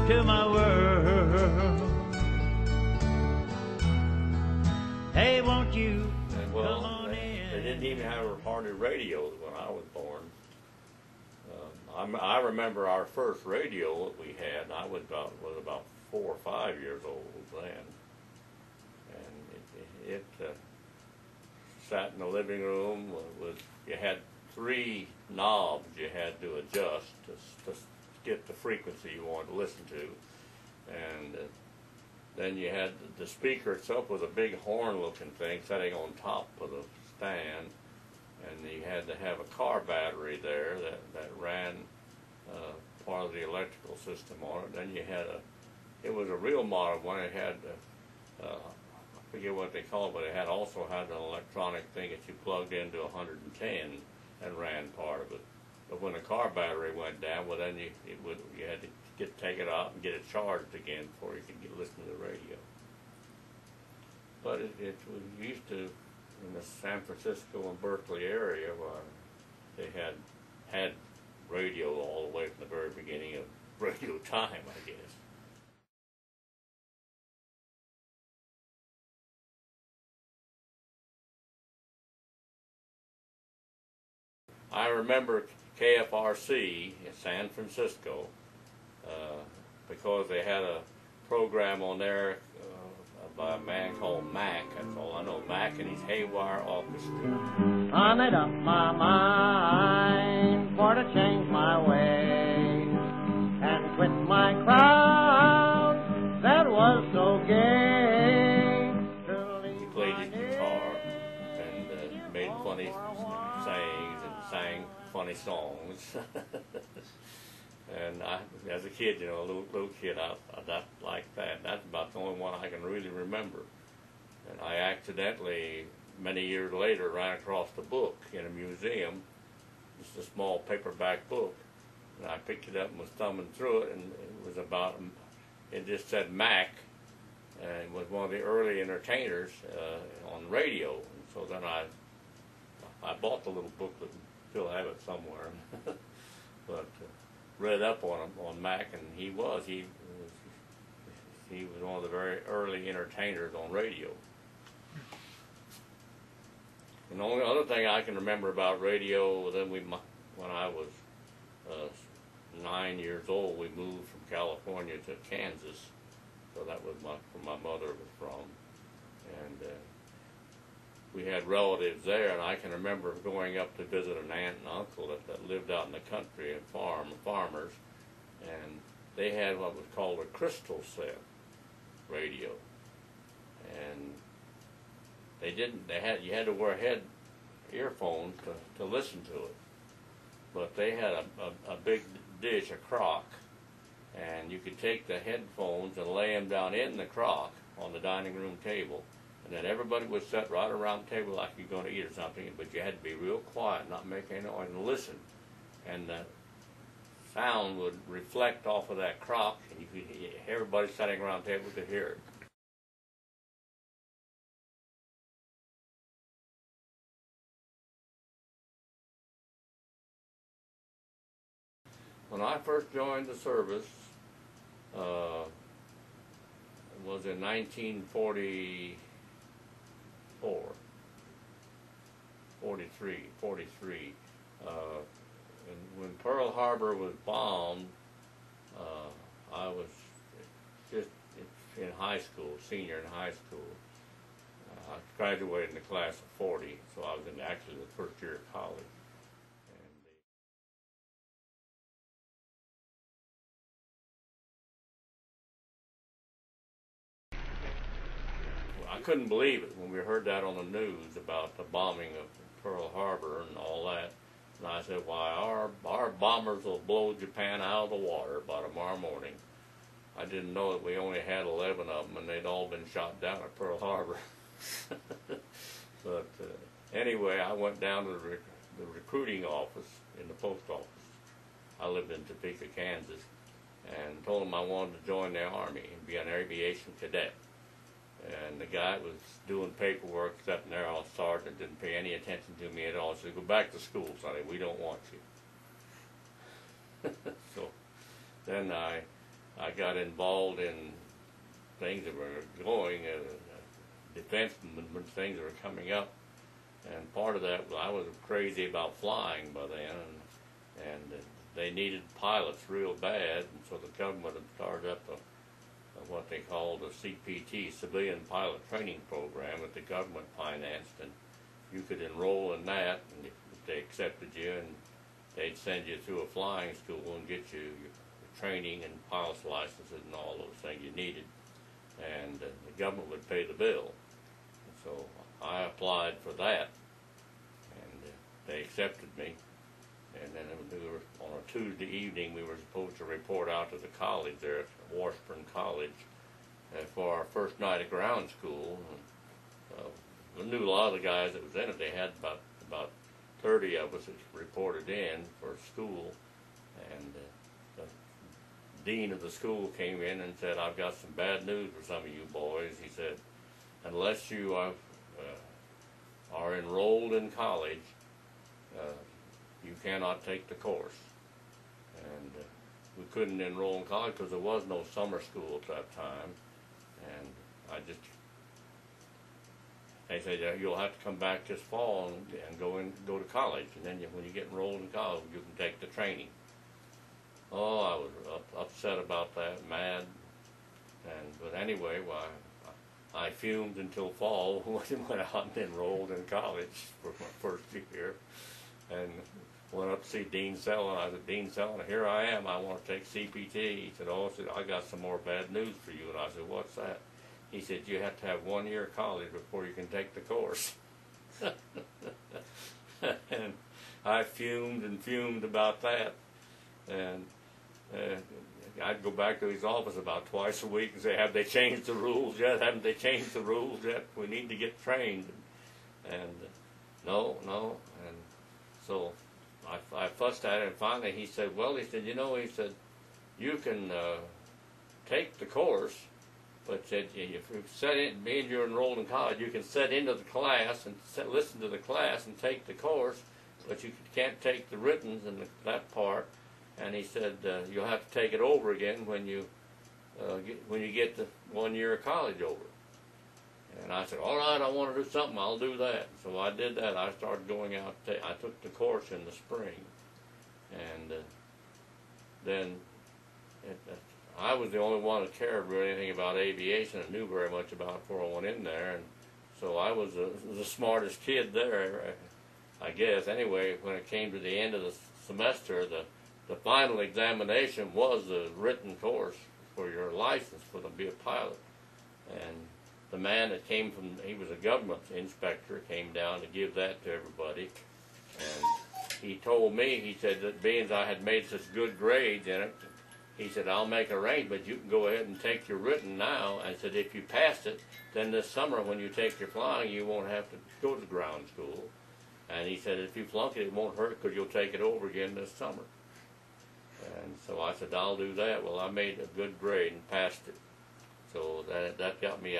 to my world. Hey, won't you come on in? They didn't even have recorded radios when I was born. I remember our first radio that we had. I was about 4 or 5 years old then, and it sat in the living room. You had 3 knobs you had to adjust to get the frequency you wanted to listen to, and then you had the speaker itself was a big horn-looking thing sitting on top of the stand, and you had to have a car battery there that ran part of the electrical system on it. Then you had it was a real modern one. It had I forget what they call it, but it also had an electronic thing that you plugged into 110 and ran part of it. But when the car battery went down, well, then you had to take it out and get it charged again before you could listen to the radio. But it was used to, in the San Francisco and Berkeley area, they had radio all the way from the very beginning of radio time, I guess. I remember KFRC in San Francisco because they had a program on there by a man called Mac. That's all I know, Mac and his Haywire Orchestra. I made up my mind for to change my ways and quit my crowd that was so gay. He played his guitar and made funny sayings and sang funny songs. And as a kid, a little kid, I liked that. That's about the only one I can really remember. And I accidentally, many years later, ran across the book in a museum, just a small paperback book. And I picked it up and was thumbing through it, and it just said Mac, and was one of the early entertainers on radio. And so then I bought the little booklet and still have it somewhere. But read up on him, on Mac, and he was one of the very early entertainers on radio. And the only other thing I can remember about radio, then when I was 9 years old, we moved from California to Kansas, so that was where my mother was from, and we had relatives there, and I can remember going up to visit an aunt and uncle that lived out in the country and farmers, and they had what was called a crystal set radio, and you had to wear head earphones to listen to it, but they had a big dish, a crock, and you could take the headphones and lay them down in the crock on the dining room table. And then everybody would sit right around the table like you're going to eat or something, but you had to be real quiet, not make any noise, and listen. And the sound would reflect off of that crock, and everybody sitting around the table could hear it. When I first joined the service, it was in 1940. 43. And when Pearl Harbor was bombed, I was just in high school, senior in high school. I graduated in the class of 40, so I was in actually the first year of college. I couldn't believe it when we heard that on the news about the bombing of Pearl Harbor and all that. And I said, why, our bombers will blow Japan out of the water by tomorrow morning. I didn't know that we only had 11 of them, and they'd all been shot down at Pearl Harbor. But anyway, I went down to the recruiting office in the post office. I lived in Topeka, Kansas, and told them I wanted to join the Army and be an aviation cadet. And the guy was doing paperwork, sitting there, all sergeant, didn't pay any attention to me at all. He said, go back to school, Sonny, we don't want you. So then I I got involved in things that were going, defense movement, things that were coming up, and part of that, I was crazy about flying by then, and they needed pilots real bad, and so the government had started up what they called a CPT, Civilian Pilot Training Program, that the government financed, and you could enroll in that, and if they accepted you, and they'd send you through a flying school and get you your training and pilot's licenses and all those things you needed, and the government would pay the bill. And so I applied for that, and they accepted me. And then we were, on a Tuesday evening, we were supposed to report out to the college there at Washburn College for our first night of ground school. We knew a lot of the guys that was in it. They had about 30 of us that reported in for school, and the dean of the school came in and said, "I've got some bad news for some of you boys." He said, "Unless you are enrolled in college, you cannot take the course." And we couldn't enroll in college because there was no summer school at that time. And they said, "You'll have to come back this fall and go to college, and then when you get enrolled in college, you can take the training." Oh, I was upset about that, mad. But anyway, I fumed until fall when I went enrolled in college for my first year, and went up to see Dean Sellon. I said, "Dean Sellon, here I am. I want to take CPT." He said, I got some more bad news for you." And I said, "What's that?" He said, "You have to have 1 year of college before you can take the course." And I fumed about that. And I'd go back to his office about twice a week and say, "Have they changed the rules yet? Haven't they changed the rules yet? We need to get trained." And no. And so I fussed at him, and finally he said, he said, "You can take the course, but said, if you being you're enrolled in college, you can sit into the class and listen to the class and take the course, but you can't take the writtens and that part." And he said, "You'll have to take it over again when you get the 1 year of college over." And I said, "All right, I want to do something. I'll do that." So I did that. I started going out. I took the course in the spring, and then I was the only one that cared really anything about aviation and knew very much about it before I went in there. And so I was the smartest kid there, I guess. Anyway, when it came to the end of the semester, the final examination was the written course for your license to be a pilot. And the man that came he was a government inspector, came down to give that to everybody. And he told me, he said that being I had made such good grades in it, he said, "I'll make arrangements. You can go ahead and take your written now." And said, "If you passed it, then this summer when you take your flying, you won't have to go to ground school." And he said, "If you flunk it, it won't hurt because you'll take it over again this summer." And so I said, "I'll do that." Well, I made a good grade and passed it. So that got me